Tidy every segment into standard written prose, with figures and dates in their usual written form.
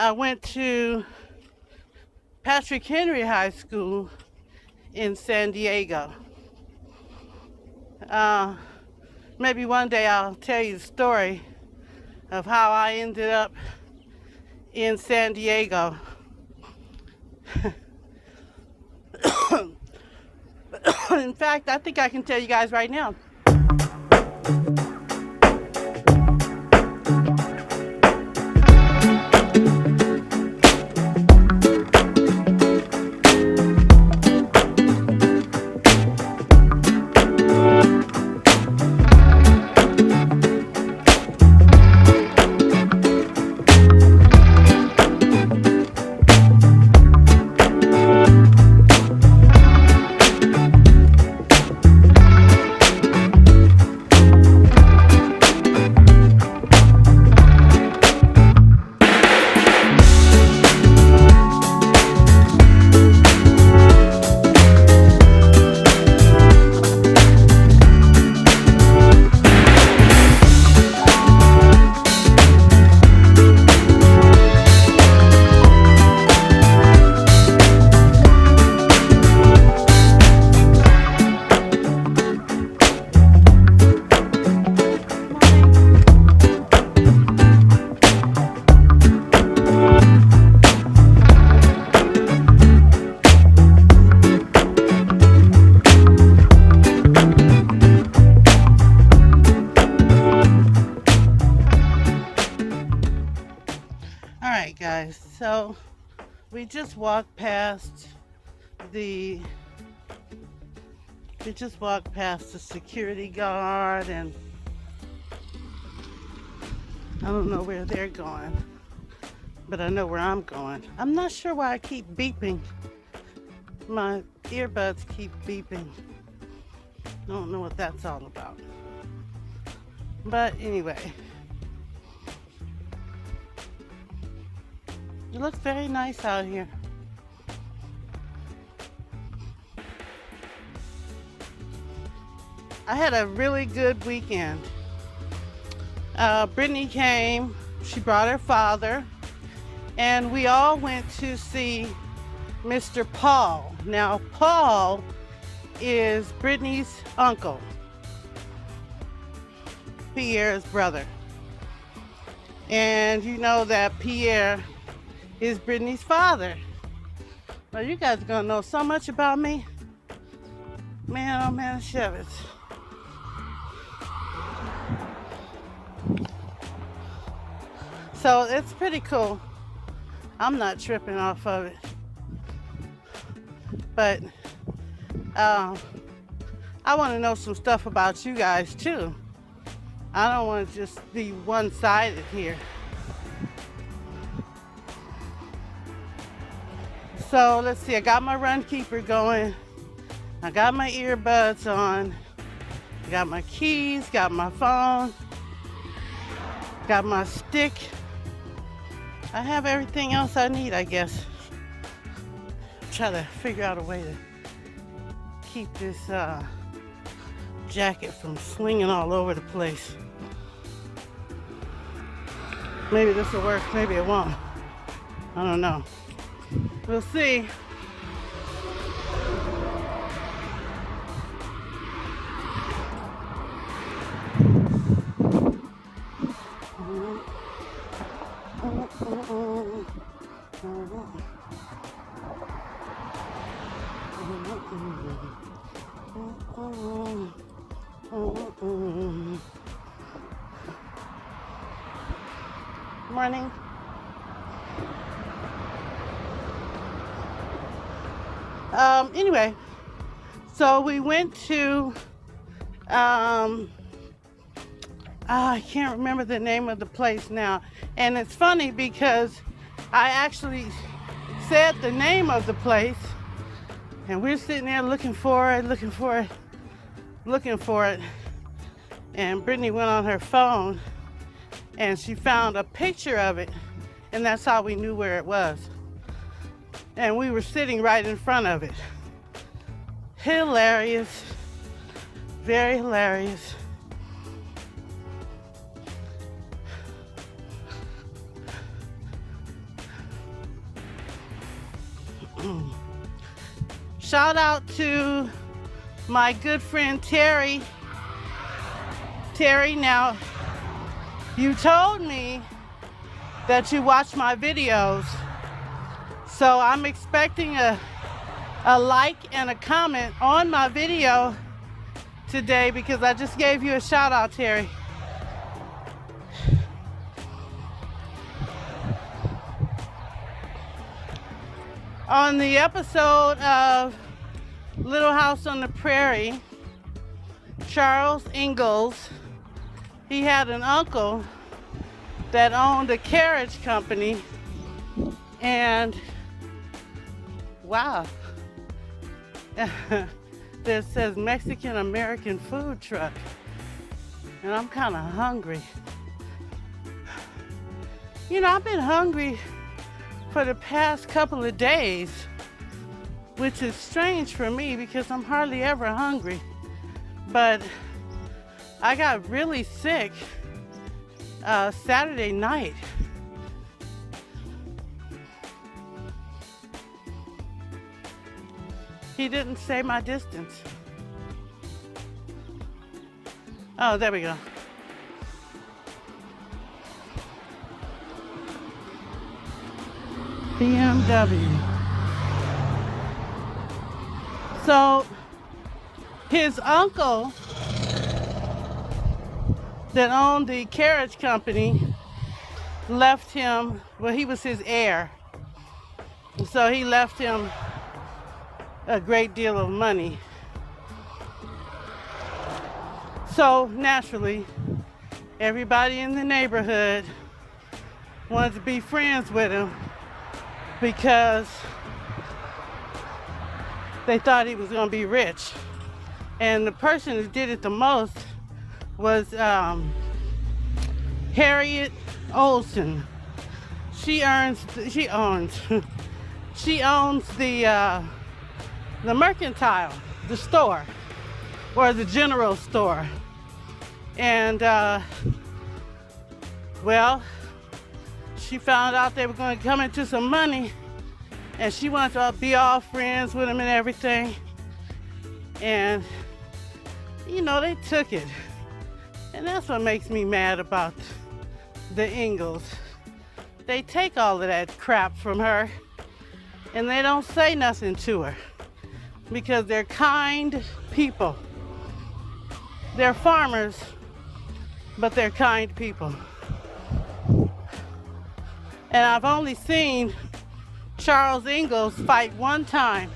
I went to Patrick Henry High School in San Diego. Uh, Maybe one day I'll tell you the story of how I ended up in San Diego. In fact, I think I can tell you guys right now. Alright guys, so we just walked past the security guard, and I don't know where they're going, but I know where I'm going. I'm not sure why I keep beeping. My earbuds keep beeping. I don't know what that's all about. But anyway, it looks very nice out here. I had a really good weekend. Brittany came, she brought her father, and we all went to see Mr. Paul. Now, Paul is Brittany's uncle, Pierre's brother. And you know that Pierre is Brittany's father. Well, you guys are gonna know so much about me. Man, oh man, Chevitz. So it's pretty cool. I'm not tripping off of it. But I want to know some stuff about you guys too. I don't want to just be one-sided here. So let's see, I got my run keeper going. I got my earbuds on. I got my keys, got my phone, got my stick. I have everything else I need, I guess. Try to figure out a way to keep this jacket from slinging all over the place. Maybe this will work, maybe it won't. I don't know. We'll see. Morning. Anyway, so we went to I can't remember the name of the place now, and it's funny because I actually said the name of the place, and we're sitting there looking for it, and Brittany went on her phone and she found a picture of it, and that's how we knew where it was. And we were sitting right in front of it. Hilarious, very hilarious. Shout out to my good friend Terry. Terry, now you told me that you watch my videos, so I'm expecting a like and a comment on my video today because I just gave you a shout out, Terry. On the episode of Little House on the Prairie, Charles Ingalls, he had an uncle that owned a carriage company, and wow, that says Mexican American food truck, and I'm kind of hungry. You know, I've been hungry for the past couple of days, which is strange for me because I'm hardly ever hungry. But I got really sick Saturday night. He didn't say my distance. Oh, there we go. BMW. So his uncle that owned the carriage company left him, well, he was his heir. So he left him a great deal of money. So naturally, everybody in the neighborhood wanted to be friends with him because they thought he was going to be rich. And the person who did it the most was Harriet Olson. She owns the Mercantile, the store, or the general store. And well, she found out they were going to come into some money, and she wanted to be all friends with him and everything. And you know, they took it. And that's what makes me mad about the Ingalls. They take all of that crap from her and they don't say nothing to her because they're kind people. They're farmers, but they're kind people. And I've only seen Charles Ingalls fight one time.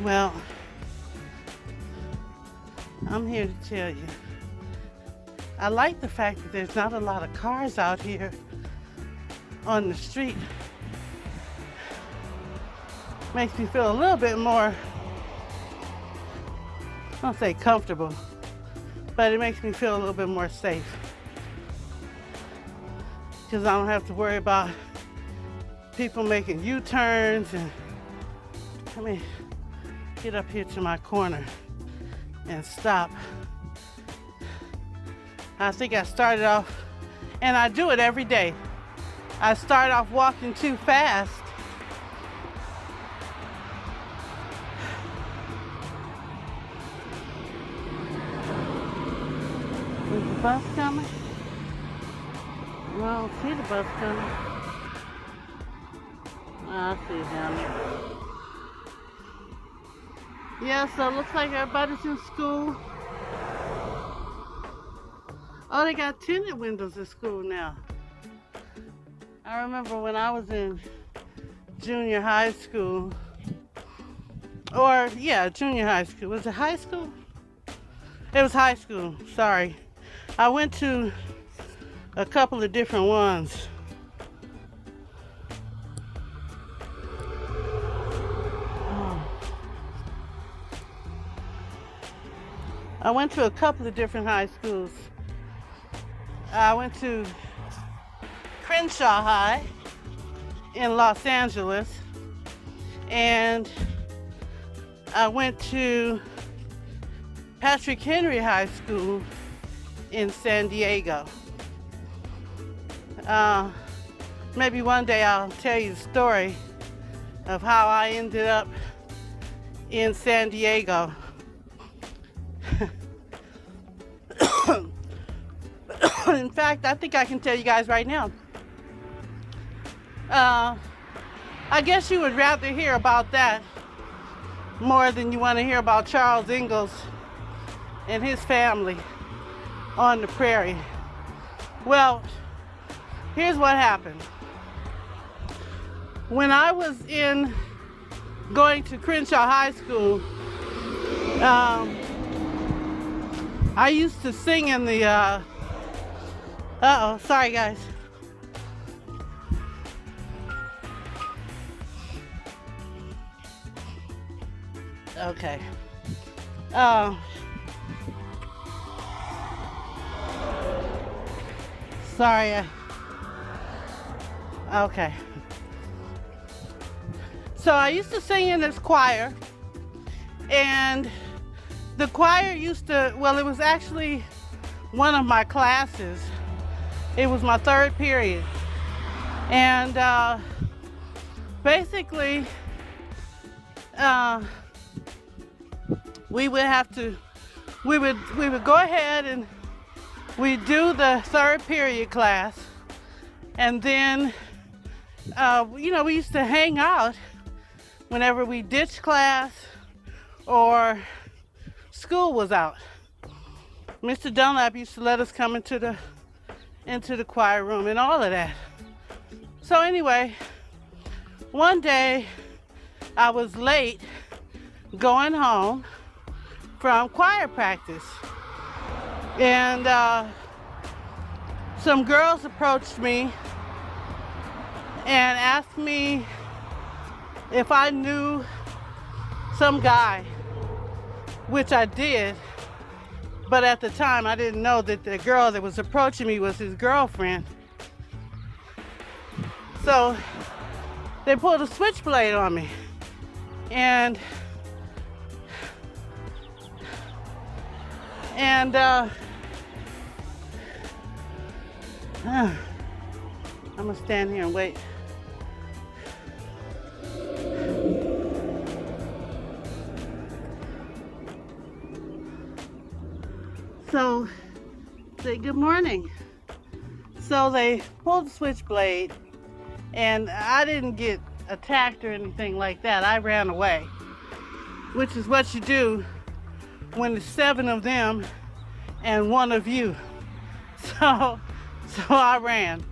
Well, I'm here to tell you, I like the fact that there's not a lot of cars out here on the street. Makes me feel a little bit more, I don't say comfortable, but it makes me feel a little bit more safe. Because I don't have to worry about people making U-turns. And let me get up here to my corner and stop. I think I started off, and I do it every day. I start off walking too fast. Is the bus coming? No, I don't see the bus coming. Oh, I see it down there. Yeah, so it looks like everybody's in school. Oh, they got tinted windows at school now. I remember when I was in junior high school, or yeah, junior high school. Was it high school? It was high school, sorry. I went to a couple of different ones. I went to a couple of different high schools. I went to Crenshaw High in Los Angeles, and I went to Patrick Henry High School in San Diego. Maybe one day I'll tell you the story of how I ended up in San Diego. In fact, I think I can tell you guys right now. I guess you would rather hear about that more than you want to hear about Charles Ingalls and his family on the prairie. Well, here's what happened. When I was going to Crenshaw High School, I used to sing in the, sorry guys. Okay. Sorry. Okay. So I used to sing in this choir, and the choir used to, well, it was actually one of my classes. It was my third period. And basically, we would go ahead and we'd do the third period class, and then we used to hang out whenever we ditched class or school was out. Mr. Dunlap used to let us come into the choir room and all of that. So anyway, one day I was late going home from choir practice, and some girls approached me and asked me if I knew some guy, which I did, but at the time I didn't know that the girl that was approaching me was his girlfriend. So they pulled a switchblade on me, and I'm gonna stand here and wait. So, say good morning. So they pulled the switchblade, and I didn't get attacked or anything like that. I ran away, which is what you do when there's 7 of them and 1 of you. So I ran.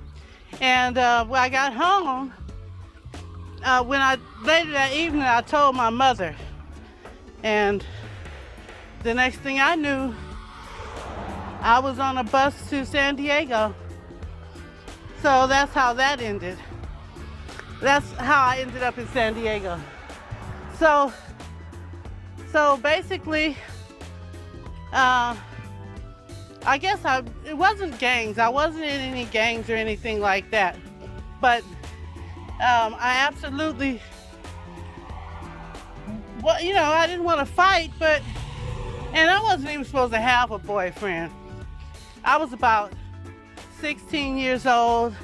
And when I got home, later that evening, I told my mother. And the next thing I knew, I was on a bus to San Diego. So that's how that ended. That's how I ended up in San Diego. So basically, I guess it wasn't gangs. I wasn't in any gangs or anything like that. But I absolutely, well, I didn't want to fight, and I wasn't even supposed to have a boyfriend. I was about 16 years old.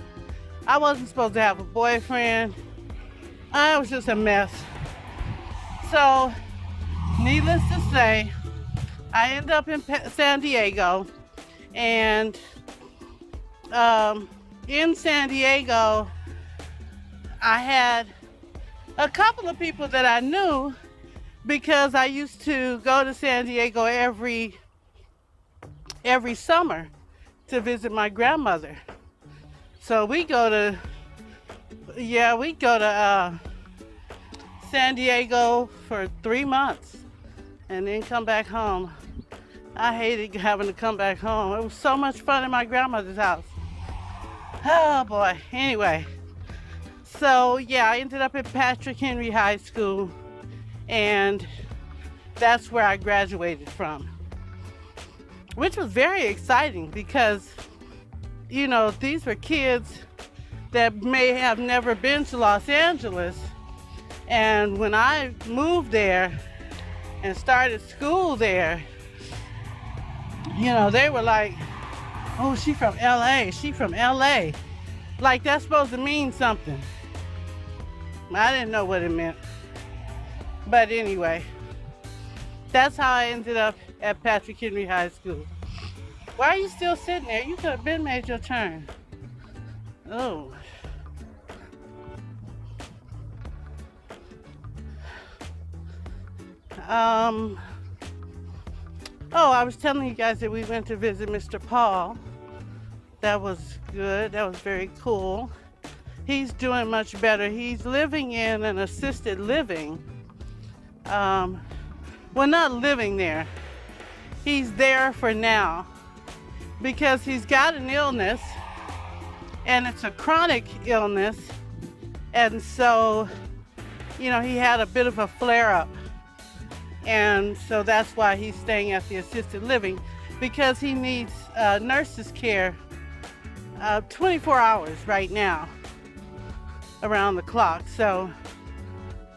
I wasn't supposed to have a boyfriend. I was just a mess. So, needless to say, I ended up in San Diego, and in San Diego, I had a couple of people that I knew because I used to go to San Diego every summer to visit my grandmother. So we go to San Diego for 3 months and then come back home. I hated having to come back home. It was so much fun at my grandmother's house. Oh boy. Anyway, so yeah, I ended up at Patrick Henry High School, and that's where I graduated from, which was very exciting because, these were kids that may have never been to Los Angeles. And when I moved there and started school there, You know, they were like, oh, she from LA, she from LA. Like that's supposed to mean something. I didn't know what it meant. But anyway, that's how I ended up at Patrick Henry High School. Why are you still sitting there? You could have been made your turn. Oh. Oh, I was telling you guys that we went to visit Mr. Paul. That was good. That was very cool. He's doing much better. He's living in an assisted living. Well, not living there. He's there for now because he's got an illness and it's a chronic illness. And so, you know, he had a bit of a flare-up. And so that's why he's staying at the assisted living, because he needs nurses care 24 hours right now around the clock. So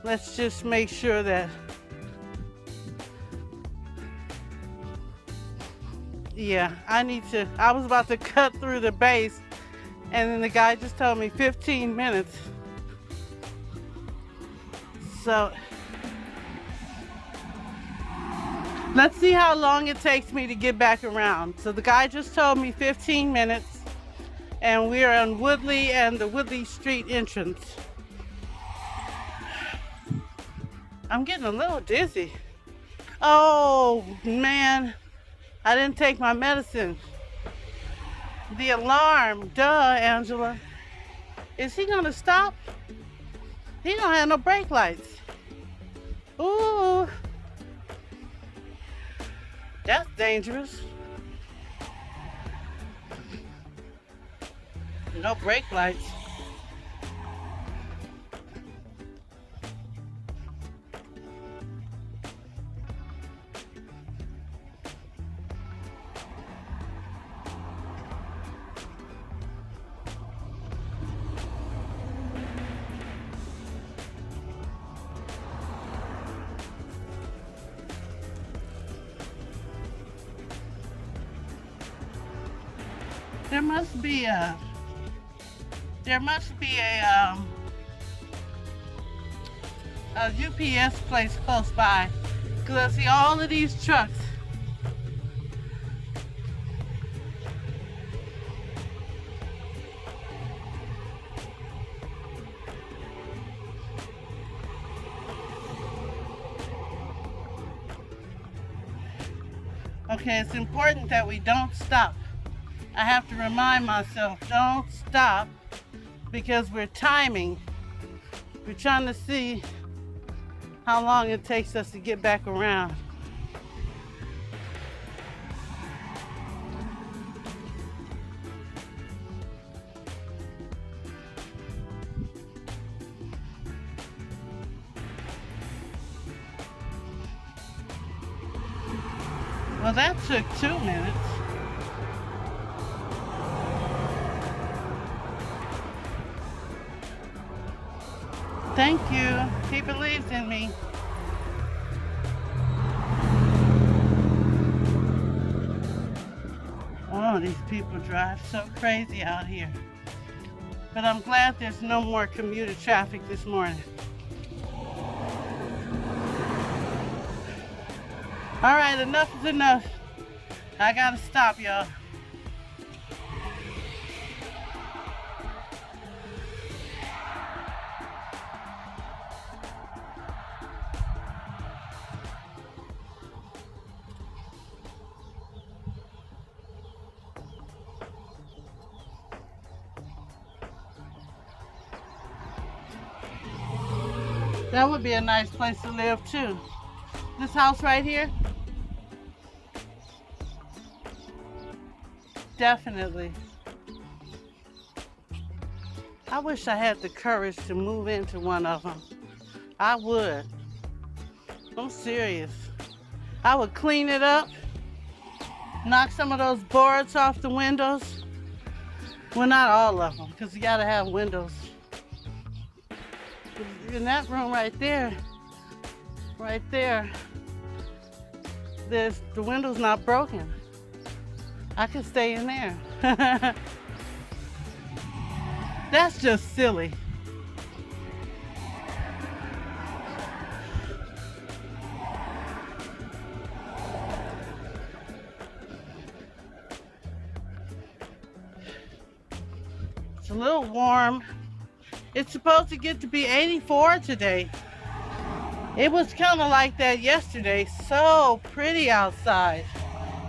let's just make sure that, yeah, I was about to cut through the base and then the guy just told me 15 minutes. So let's see how long it takes me to get back around. So the guy just told me 15 minutes and we're on Woodley and the Woodley Street entrance. I'm getting a little dizzy. Oh man, I didn't take my medicine. The alarm, duh, Angela. Is he gonna stop? He don't have no brake lights. Ooh. That's dangerous. No brake lights. There must be a UPS place close by, because I see all of these trucks. Okay, it's important that we don't stop. I have to remind myself, don't stop, because we're timing. We're trying to see how long it takes us to get back around. Well, that took 2 minutes. Thank you. He believes in me. Oh, these people drive so crazy out here. But I'm glad there's no more commuter traffic this morning. All right, enough is enough. I gotta stop, y'all. That would be a nice place to live too. This house right here? Definitely. I wish I had the courage to move into one of them. I would. I'm serious. I would clean it up, knock some of those boards off the windows. Well, not all of them, because you gotta have windows. In that room right there, The window's not broken. I can stay in there. That's just silly. It's a little warm. It's supposed to get to be 84 today. It was kind of like that yesterday. So pretty outside.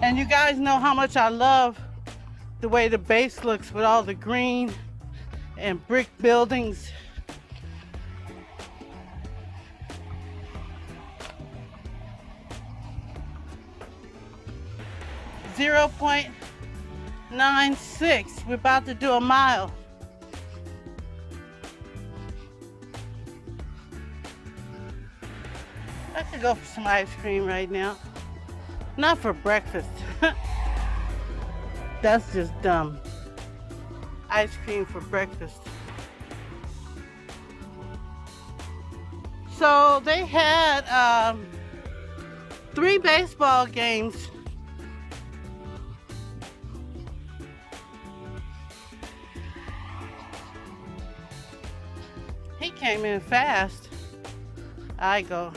And you guys know how much I love the way the base looks with all the green and brick buildings. .96. We're about to do a mile. I could go for some ice cream right now. Not for breakfast. That's just dumb. Ice cream for breakfast. So they had 3 baseball games. He came in fast. I go.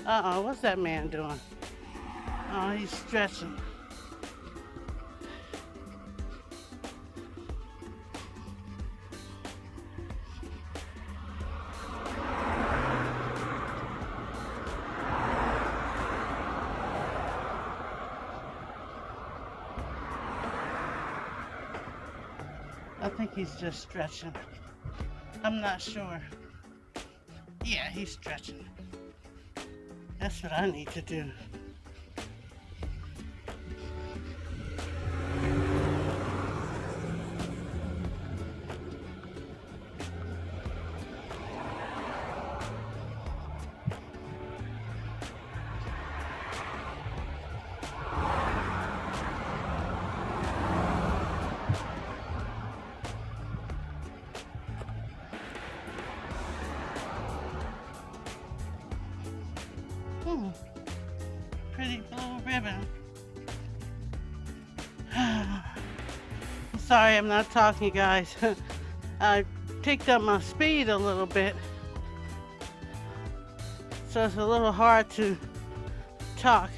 Uh-oh, what's that man doing? Oh, he's stretching. I think he's just stretching. I'm not sure. Yeah, he's stretching. That's what I need to do. Pretty blue ribbon. I'm sorry I'm not talking, guys. I picked up my speed a little bit, so it's a little hard to talk.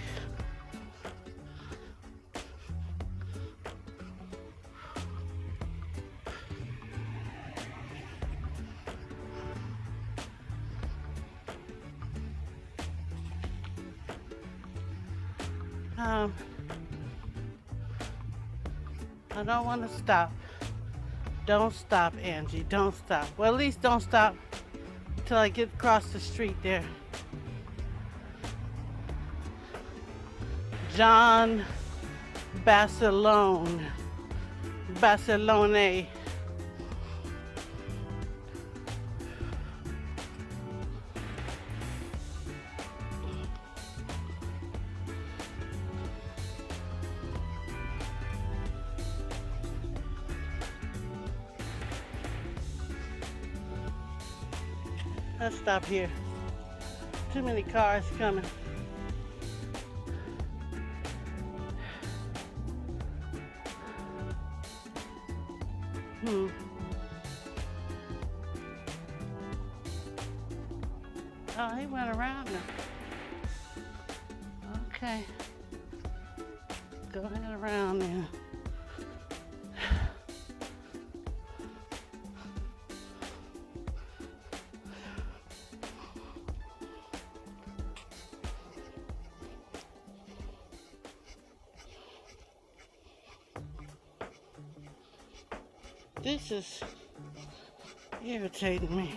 I don't want to stop. Don't stop, Angie. Don't stop. Well, at least don't stop till I get across the street there. John Barcelone. Barcelone. Let's stop here. Too many cars coming. Oh, he went around now. Okay. Go ahead around then. This is irritating me.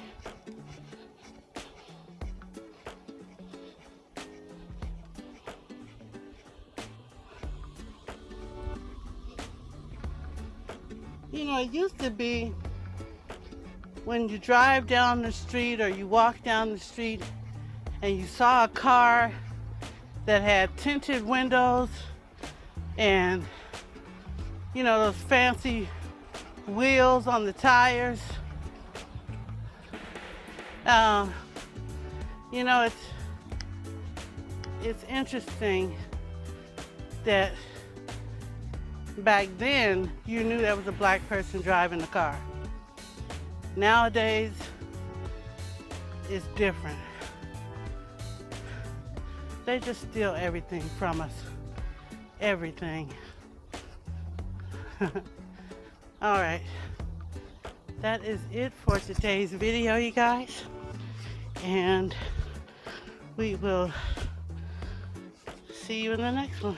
You know, it used to be when you drive down the street or you walk down the street and you saw a car that had tinted windows and, you know, those fancy wheels on the tires. You know, it's interesting that back then you knew there was a black person driving the car. Nowadays, it's different. They just steal everything from us. Everything. All right. That is it for today's video, you guys. And we will see you in the next one.